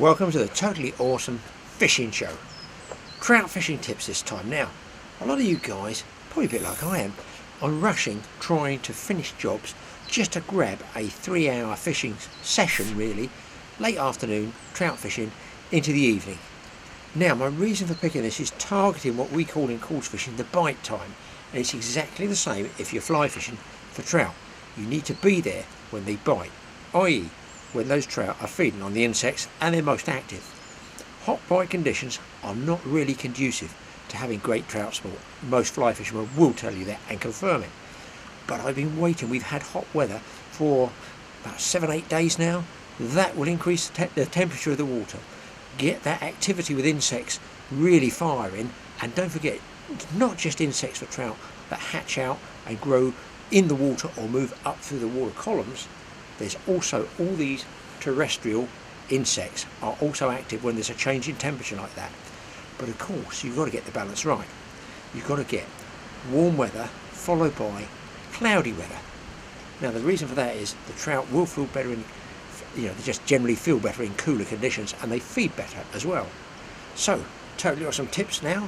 Welcome to the totally awesome fishing show. Trout fishing tips this time. Now, a lot of you guys, probably a bit like I am, are rushing trying to finish jobs just to grab a 3-hour fishing session, really, late afternoon trout fishing into the evening. Now, my reason for picking this is targeting what we call in course fishing the bite time, and it's exactly the same if you're fly fishing for trout. You need to be there when they bite, i.e. when those trout are feeding on the insects and they're most active. Hot bite conditions are not really conducive to having great trout sport. Most fly fishermen will tell you that and confirm it. But I've been waiting. We've had hot weather for about 7-8 days now. That will increase the temperature of the water, get that activity with insects really firing, and don't forget, it's not just insects for trout that hatch out and grow in the water or move up through the water columns. There's also all these terrestrial insects are also active when there's a change in temperature like that. But of course, you've got to get the balance right. You've got to get warm weather followed by cloudy weather. Now, the reason for that is the trout will feel better in, they just generally feel better in cooler conditions, and they feed better as well. So, totally awesome tips now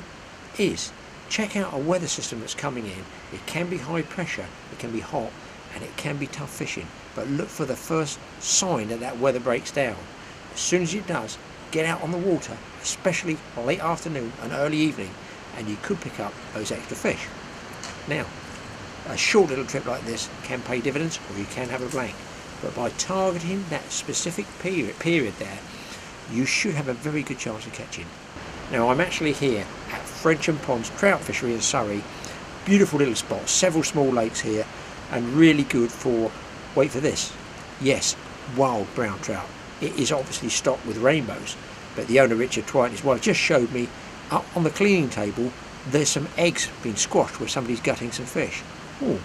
is check out a weather system that's coming in. It can be high pressure, it can be hot, and it can be tough fishing, but look for the first sign that that weather breaks down. As soon as it does, get out on the water, especially late afternoon and early evening, and you could pick up those extra fish. Now, a short little trip like this can pay dividends, or you can have a blank, but by targeting that specific period there, you should have a very good chance of catching. Now, I'm actually here at Frensham Ponds Trout Fishery in Surrey. Beautiful little spot, several small lakes here, and really good for, wait for this, yes, wild brown trout. It is obviously stocked with rainbows, but the owner, Richard Trout, and his wife just showed me up on the cleaning table there's some eggs being squashed where somebody's gutting some fish. Oh,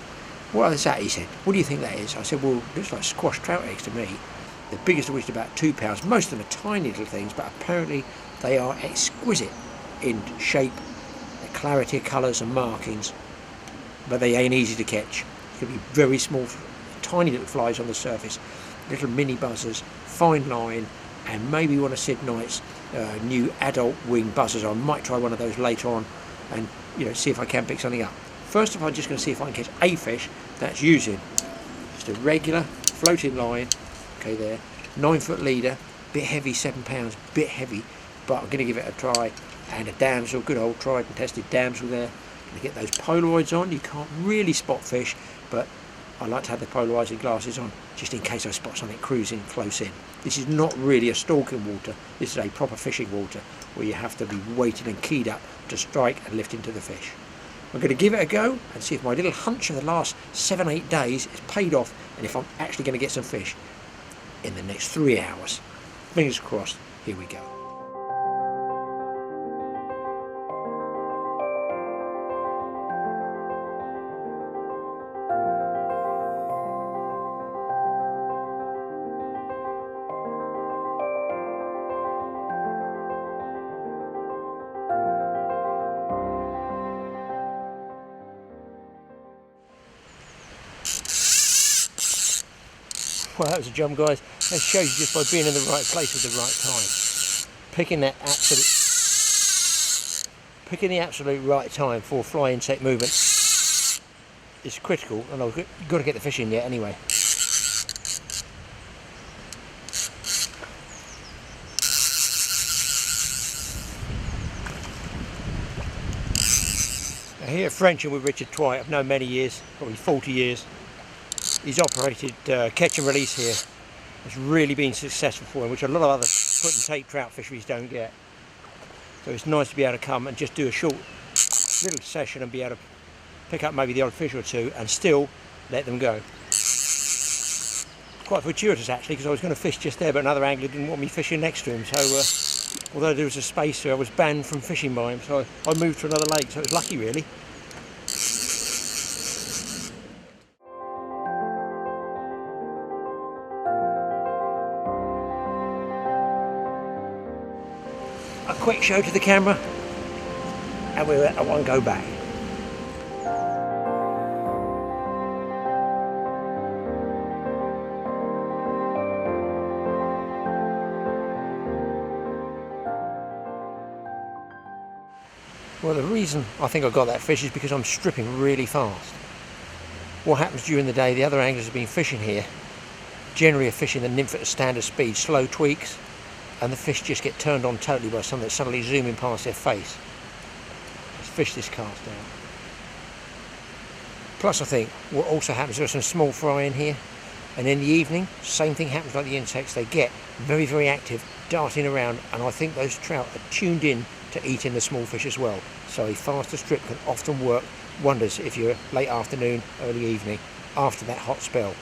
what is that, he said. What do you think that is? I said, well, it looks like squashed trout eggs to me. The biggest of which is about 2 pounds. Most of them are tiny little things, but apparently they are exquisite in shape, the clarity of colours and markings, but they ain't easy to catch. It could be very small, tiny little flies on the surface, little mini buzzers, fine line, and maybe one of Sid Knight's new adult wing buzzers. I might try one of those later on and see if I can pick something up. First of all, I'm just going to see if I can catch a fish that's using just a regular floating line. Okay, there, 9-foot leader, bit heavy, 7 pounds, bit heavy, but I'm going to give it a try. And a damsel, good old tried and tested damsel there. Going to get those Polaroids on. You can't really spot fish, but I like to have the polarizing glasses on just in case I spot something cruising close in. This is not really a stalking water. This is a proper fishing water where you have to be weighted and keyed up to strike and lift into the fish. I'm going to give it a go and see if my little hunch of the last 7-8 days is paid off, and if I'm actually going to get some fish in the next 3 hours. Fingers crossed. Here we go. Well, that was a jump, guys. That shows you just by being in the right place at the right time. Picking the absolute right time for fly insect movement is critical, and I've got to get the fish in yet anyway. Now, here at Frensham with Richard Trout, I've known many years, probably 40 years. He's operated catch and release here. It's really been successful for him, which a lot of other put and take trout fisheries don't get. So it's nice to be able to come and just do a short little session and be able to pick up maybe the odd fish or two and still let them go. Quite fortuitous actually, because I was going to fish just there, but another angler didn't want me fishing next to him. So although there was a space there, I was banned from fishing by him, so I moved to another lake. So it was lucky, really. A quick show to the camera, and we're at one go back. Well, the reason I think I got that fish is because I'm stripping really fast. What happens during the day, the other anglers have been fishing here, generally are fishing the nymph at a standard speed, slow tweaks, and the fish just get turned on totally by something that's suddenly zooming past their face. Let's fish this cast out. Plus I think what also happens, there's some small fry in here, and in the evening, same thing happens like the insects, they get very, very active, darting around, and I think those trout are tuned in to eating the small fish as well. So a faster strip can often work wonders if you're late afternoon, early evening, after that hot spell.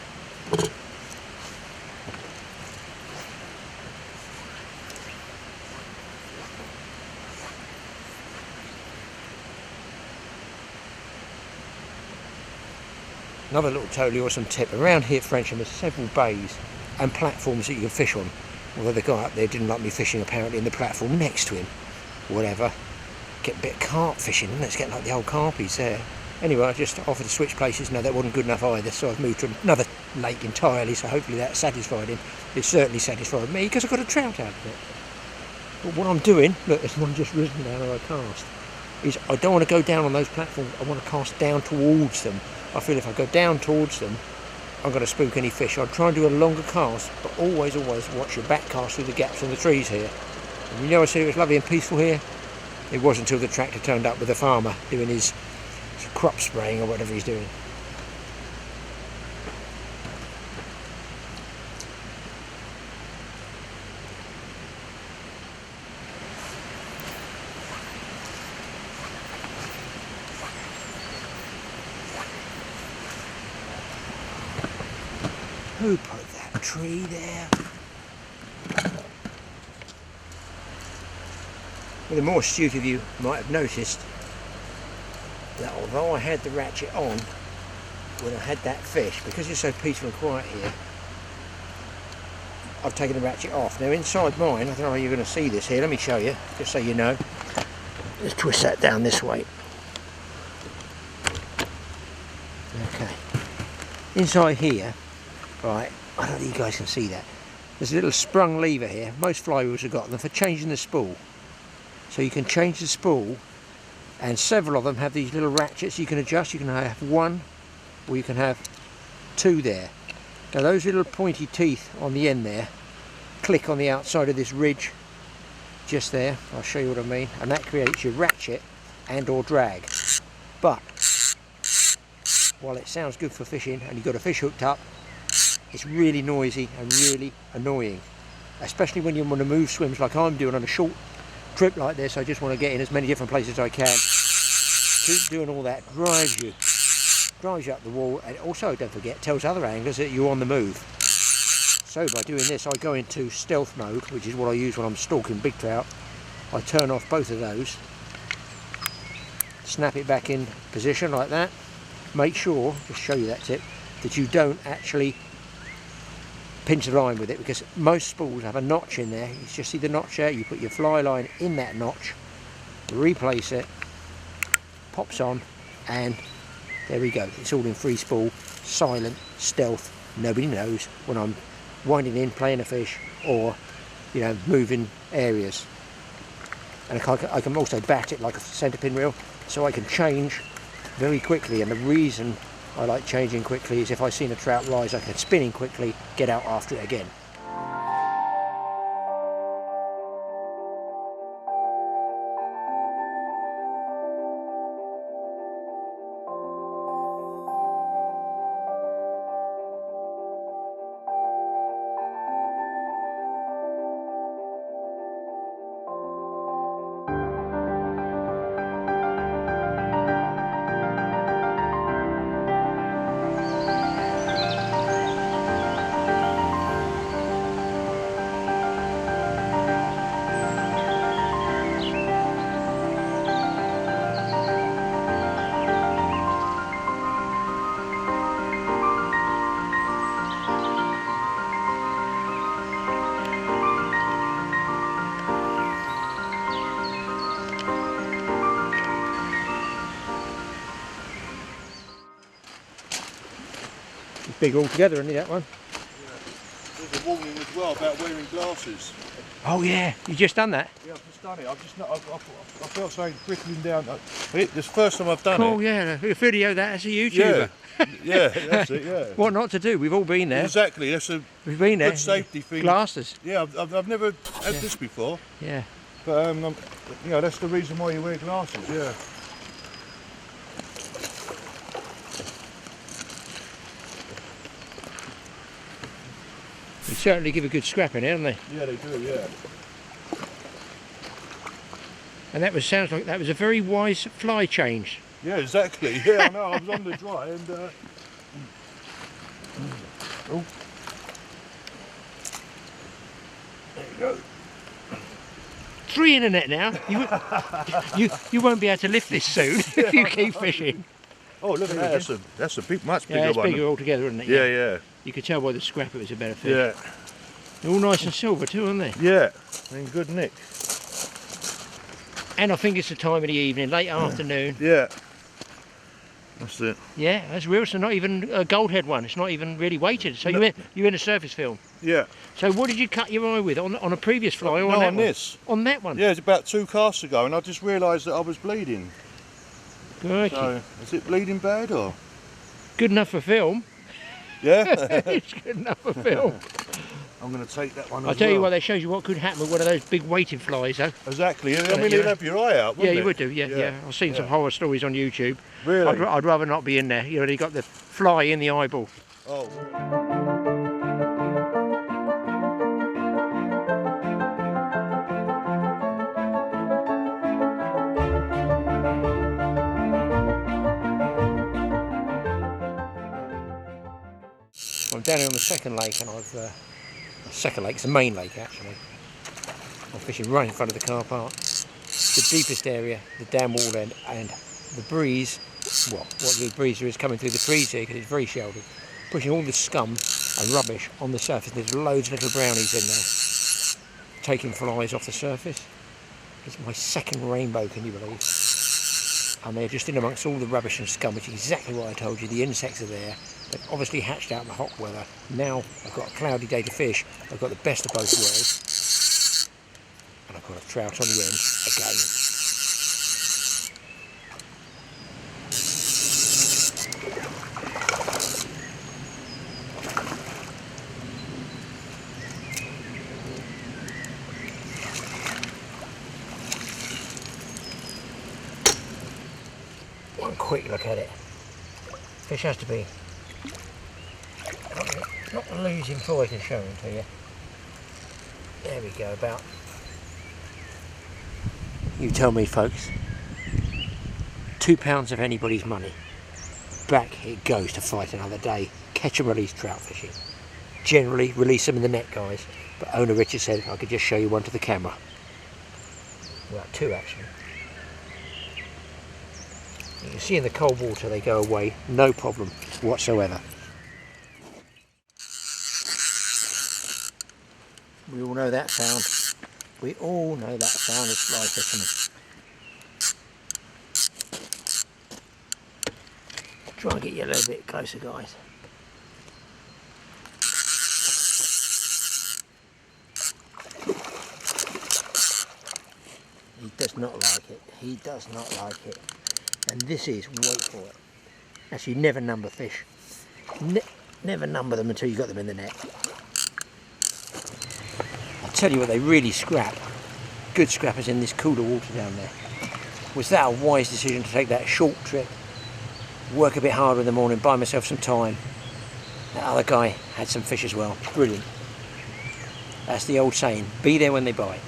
Another little totally awesome tip, around here at Frensham there's several bays and platforms that you can fish on. Although the guy up there didn't like me fishing apparently in the platform next to him. Whatever. Get a bit of carp fishing, and it's getting like the old carpies there. Anyway, I just offered to switch places. No, that wasn't good enough either, so I've moved to another lake entirely, so hopefully that satisfied him. It certainly satisfied me, because I got a trout out of it. But what I'm doing, look, there's one just risen down on a cast, is I don't want to go down on those platforms, I want to cast down towards them. I feel if I go down towards them, I'm going to spook any fish. I'll try and do a longer cast, but always watch your back cast through the gaps in the trees here. And you know, I said it was lovely and peaceful here. It wasn't until the tractor turned up with the farmer doing his crop spraying or whatever he's doing. Who put that tree there? Well, the more astute of you might have noticed that although I had the ratchet on when I had that fish, because it's so peaceful and quiet here, I've taken the ratchet off. Now inside mine, I don't know how you're going to see this here, let me show you, just so you know. Let's twist that down this way. Okay. Inside here, right, I don't know if you guys can see that. There's a little sprung lever here. Most fly reels have got them for changing the spool. So you can change the spool, and several of them have these little ratchets you can adjust. You can have one, or you can have two there. Now those little pointy teeth on the end there click on the outside of this ridge, just there. I'll show you what I mean. And that creates your ratchet and or drag. But while it sounds good for fishing and you've got a fish hooked up, it's really noisy and really annoying, especially when you want to move swims like I'm doing on a short trip like this. I just want to get in as many different places as I can. Keep doing all that drives you up the wall, and also, don't forget, tells other anglers that you're on the move. So by doing this, I go into stealth mode, which is what I use when I'm stalking big trout. I turn off both of those, snap it back in position like that. Make sure, just show you that tip, that you don't actually pinch the line with it, because most spools have a notch in there. You just see the notch there. You put your fly line in that notch, replace it, pops on, and there we go. It's all in free spool, silent, stealth. Nobody knows when I'm winding in, playing a fish, or, you know, moving areas. And I can also bat it like a centre pin reel, so I can change very quickly. And the reason I like changing quickly is if I've seen a trout rise, I can spin in quickly, get out after it again. Big altogether, isn't it, that one? There's a warning as well about wearing glasses. Oh yeah, you just done that? Yeah, I've just done it. I've just not. I felt something trickling down. This is the first time I've done it. Cool, yeah. A video that as a YouTuber. Yeah, that's it. Yeah. What not to do? We've all been there. Exactly. That's a We've been there. good safety thing. Glasses. Yeah, I've never had this before. Yeah. But you know, that's the reason why you wear glasses. Yeah. They certainly give a good scrap in it, don't they? Yeah, they do. Yeah. And that sounds like that was a very wise fly change. Yeah, exactly. Yeah, I know. I was on the dry and. Oh. There you go. 3 in the net now. You won't be able to lift this soon if you keep fishing. Oh, look at that. That's a big, much bigger Yeah, it's one. bigger altogether, isn't it? Yeah, yeah. You could tell by the scrap it was a better fish. Yeah. They're all nice and silver too, aren't they? Yeah. In good nick. And I think it's the time of the evening, late afternoon. Yeah. That's it. Yeah, that's real. So not even a gold head one. It's not even really weighted. So you're in a surface film. Yeah. So what did you cut your eye with? On a previous fly or no, on that on one? this. On that one? Yeah, it's about 2 casts ago and I just realised that I was bleeding. Good. So, is it bleeding bad or? Good enough for film. Yeah? It's good enough for film. I'm going to take that one I'll as tell you well. what, that shows you what could happen with one of those big weighted flies, though. Exactly. I mean, it'd have your eye out, wouldn't Yeah, it? you would do, yeah. I've seen some horror stories on YouTube. Really? I'd rather not be in there. You know, they got the fly in the eyeball. Oh. I'm down here on the second lake, and second lake, it's the main lake actually. I'm fishing right in front of the car park. The deepest area, the dam wall end, and the breeze, well, what the breeze there is coming through the trees here because it's very sheltered, pushing all the scum and rubbish on the surface. There's loads of little brownies in there, taking flies off the surface. It's my second rainbow, can you believe? And they're just in amongst all the rubbish and scum, which is exactly what I told you. The insects are there. They've obviously hatched out in the hot weather. Now I've got a cloudy day to fish. I've got the best of both worlds. And I've got a trout on the end again. One quick look at it. Fish has to be not losing before I can show him to you. There we go, about. You tell me, folks. £2 of anybody's money. Back it goes to fight another day. Catch and release trout fishing. Generally release them in the net, guys. But owner Richard said I could just show you one to the camera. Well, 2 actually. You can see in the cold water they go away, no problem whatsoever. We all know that sound. We all know that sound of fly fishing. Try and get you a little bit closer, guys. He does not like it. He does not like it. And this is, wait for it. Actually, never number fish. Never number them until you got them in the net. I'll tell you what, they really scrap. Good scrappers in this cooler water down there. Was that a wise decision to take that short trip? Work a bit harder in the morning, buy myself some time. That other guy had some fish as well. Brilliant. That's the old saying, be there when they bite.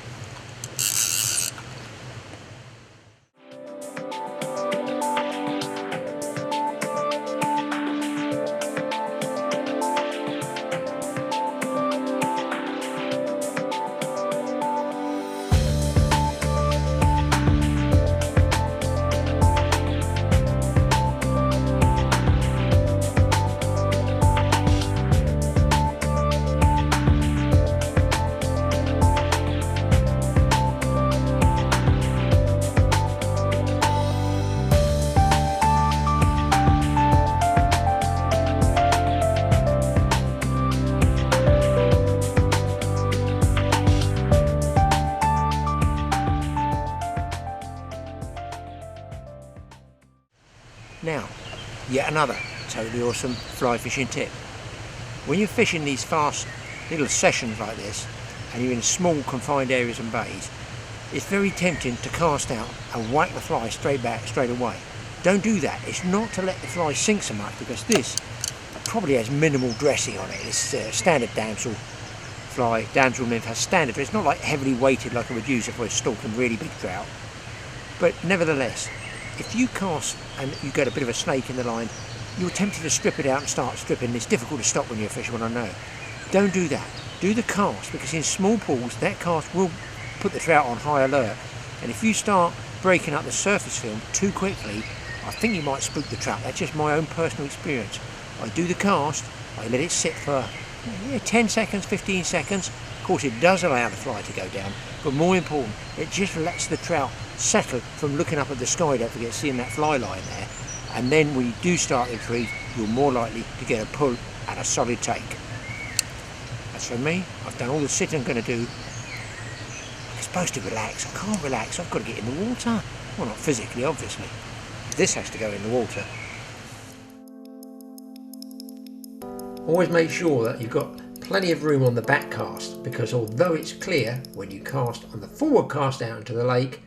Yet another totally awesome fly fishing tip. When you're fishing these fast little sessions like this, and you're in small confined areas and bays, it's very tempting to cast out and whack the fly straight back straight away. Don't do that. It's not to let the fly sink so much, because this probably has minimal dressing on it. It's standard damsel fly. Damsel nymph has standard, but it's not like heavily weighted like I would use if I was stalking really big trout. But nevertheless, if you cast and you get a bit of a snake in the line, you're tempted to strip it out and start stripping. It's difficult to stop when you're fishing, I know. Don't do that. Do the cast, because in small pools that cast will put the trout on high alert, and if you start breaking up the surface film too quickly, I think you might spook the trout. That's just my own personal experience. I do the cast, I let it sit for 10 seconds, 15 seconds. Of course it does allow the fly to go down, but more important, it just lets the trout settle from looking up at the sky, don't forget, seeing that fly line there, and then when you do start the retrieve, you're more likely to get a pull and a solid take. As for me, I've done all the sitting I'm going to do. I'm supposed to relax. I can't relax. I've got to get in the water. Well, not physically, obviously. This has to go in the water. Always make sure that you've got plenty of room on the back cast, because although it's clear when you cast on the forward cast out into the lake,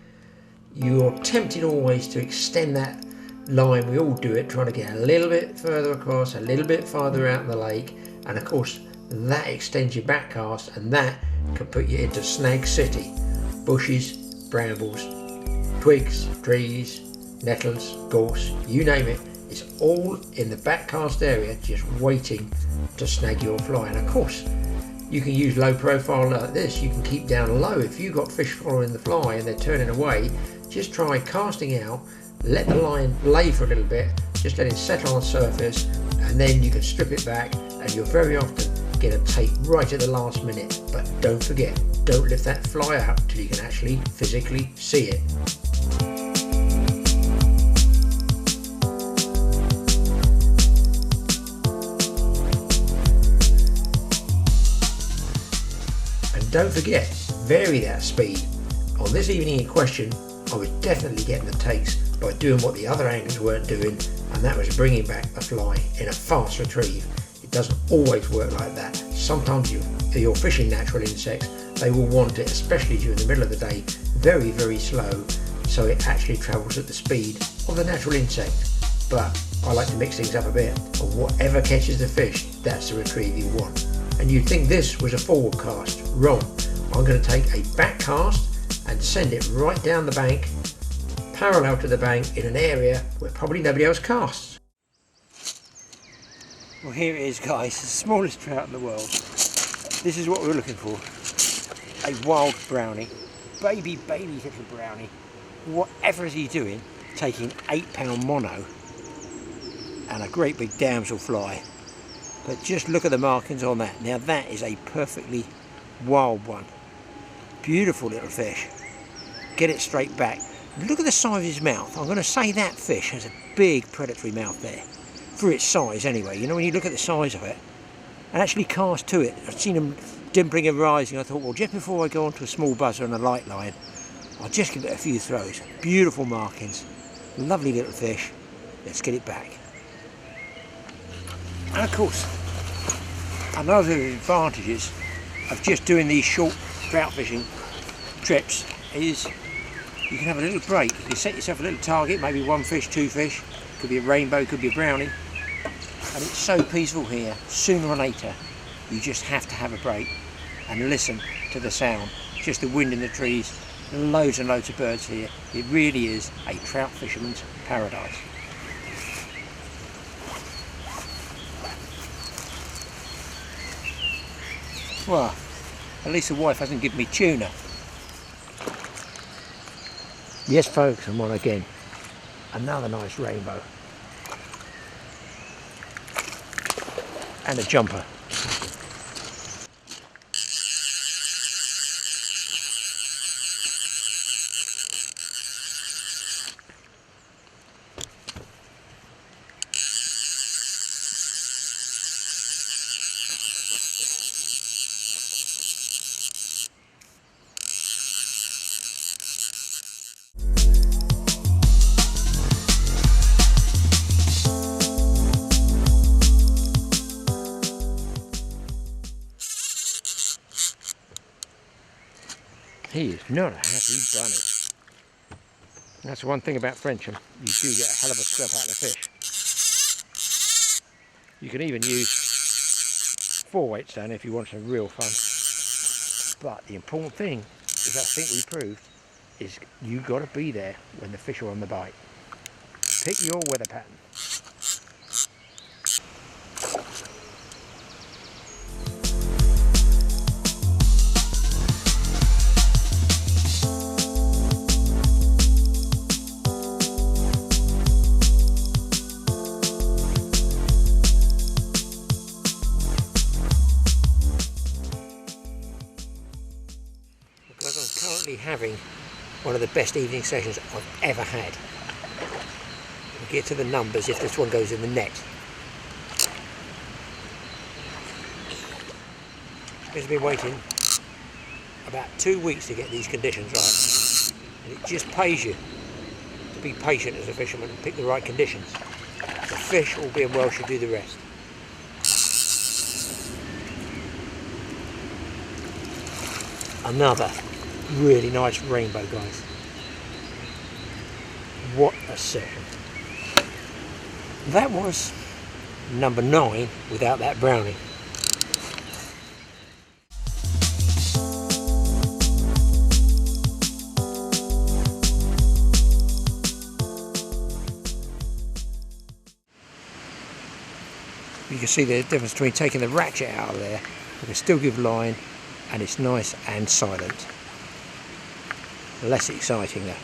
you're tempted always to extend that line. We all do it, trying to get a little bit further across, a little bit farther out in the lake, and of course that extends your back cast, and that can put you into snag city. Bushes, brambles, twigs, trees, nettles, gorse, you name it, it's all in the back cast area just waiting to snag your fly. And of course you can use low profile like this. You can keep down low. If you've got fish following the fly and they're turning away, just try casting out, let the line lay for a little bit, just let it settle on the surface, and then you can strip it back, and you'll very often get a take right at the last minute. But don't forget, don't lift that fly out till you can actually physically see it. And don't forget, vary that speed. On this evening in question, I was definitely getting the takes by doing what the other anglers weren't doing, and that was bringing back the fly in a fast retrieve. It doesn't always work like that. Sometimes you're fishing natural insects, they will want it, especially during the middle of the day, very, very slow, so it actually travels at the speed of the natural insect. But I like to mix things up a bit, and whatever catches the fish, that's the retrieve you want. And you'd think this was a forward cast. Wrong. I'm going to take a back cast and send it right down the bank, parallel to the bank, in an area where probably nobody else casts. Well, here it is, guys, the smallest trout in the world. This is what we were looking for. A wild brownie, baby little brownie. Whatever is he doing, taking 8-pound mono and a great big damsel fly. But just look at the markings on that. Now that is a perfectly wild one. Beautiful little fish. Get it straight back. Look at the size of his mouth. I'm going to say that fish has a big predatory mouth there. For its size anyway. You know, when you look at the size of it and actually cast to it. I've seen him dimpling and rising. I thought, well, just before I go onto a small buzzer and a light line, I'll just give it a few throws. Beautiful markings. Lovely little fish. Let's get it back. And of course, another of the advantages of just doing these short trout fishing trips is you can have a little break. You can set yourself a little target, maybe 1 fish, 2 fish, could be a rainbow, could be a brownie, and it's so peaceful here. Sooner or later you just have to have a break and listen to the sound, just the wind in the trees, loads and loads of birds here. It really is a trout fisherman's paradise. Well, at least the wife hasn't given me tuna. Yes folks, I'm on again. Another nice rainbow. And a jumper. He is not a happy bunny. That's the one thing about Frencham, you do get a hell of a scrap out of the fish. You can even use 4 weights down if you want some real fun. But the important thing is, I think we proved, is you've got to be there when the fish are on the bite. Pick your weather pattern. Because I'm currently having one of the best evening sessions I've ever had. We'll get to the numbers if this one goes in the net. I've been waiting about 2 weeks to get these conditions right, and it just pays you to be patient as a fisherman and pick the right conditions. The fish, all being well, should do the rest. Another really nice rainbow, guys. What a session. That was number 9 without that brownie. You can see the difference between taking the ratchet out of there. You can still give line, and it's nice and silent. Less exciting though.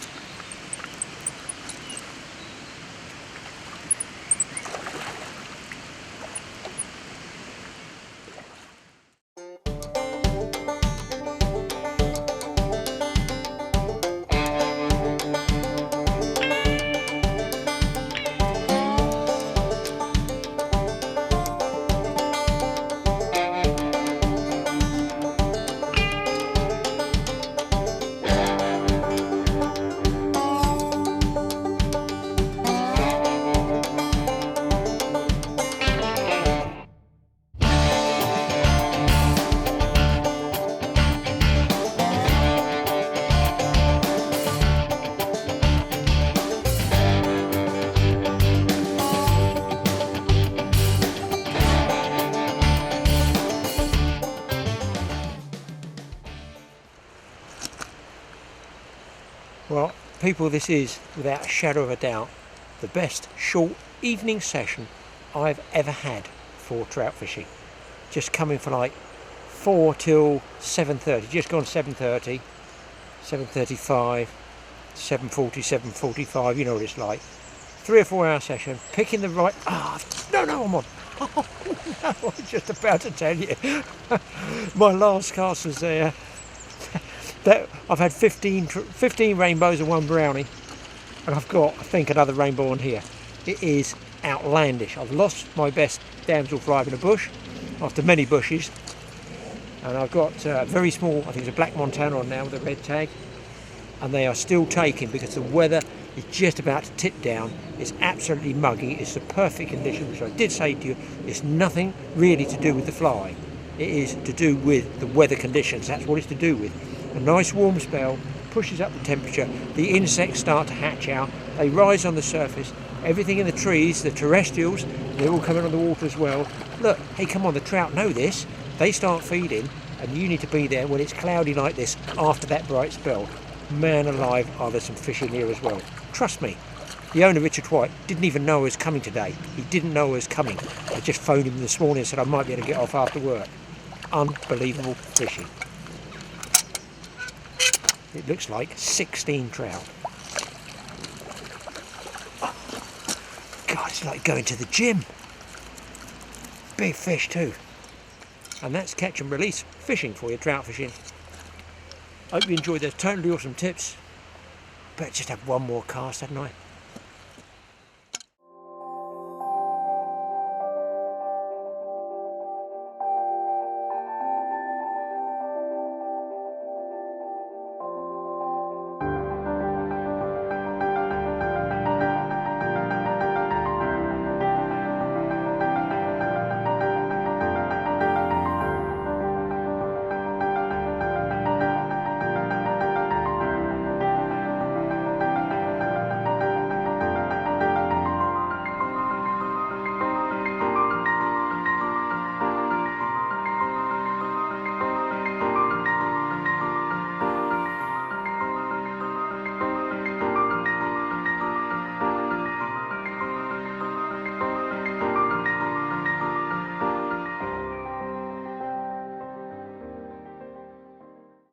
Well, people, this is, without a shadow of a doubt, the best short evening session I've ever had for trout fishing. Just coming for like 4 till 7:30, just gone 7:30, 7:35, 7:40, 7:45, you know what it's like. 3 or 4 hour session, picking the right, no, I'm on. Oh, no, I was just about to tell you. My last cast was there. I've had 15 rainbows and 1 brownie, and I've got, I think, another rainbow on here. It is outlandish. I've lost my best damselfly in a bush after many bushes, and I've got a very small, I think it's a black Montana on now with a red tag, and they are still taking because the weather is just about to tip down. It's absolutely muggy. It's the perfect condition, which I did say to you, it's nothing really to do with the fly. It is to do with the weather conditions. That's what it's to do with. A nice warm spell pushes up the temperature, the insects start to hatch out, they rise on the surface, everything in the trees, the terrestrials, they're all coming on the water as well. Look, hey, come on, the trout know this. They start feeding, and you need to be there when it's cloudy like this after that bright spell. Man alive, are there some fish in here as well. Trust me, the owner, Richard White, didn't even know I was coming today. He didn't know I was coming. I just phoned him this morning and said I might be able to get off after work. Unbelievable fishing. It looks like 16 trout. Oh, God, it's like going to the gym. Big fish too. And that's catch and release fishing for you, trout fishing. Hope you enjoyed those totally awesome tips. Better just have one more cast, hadn't I?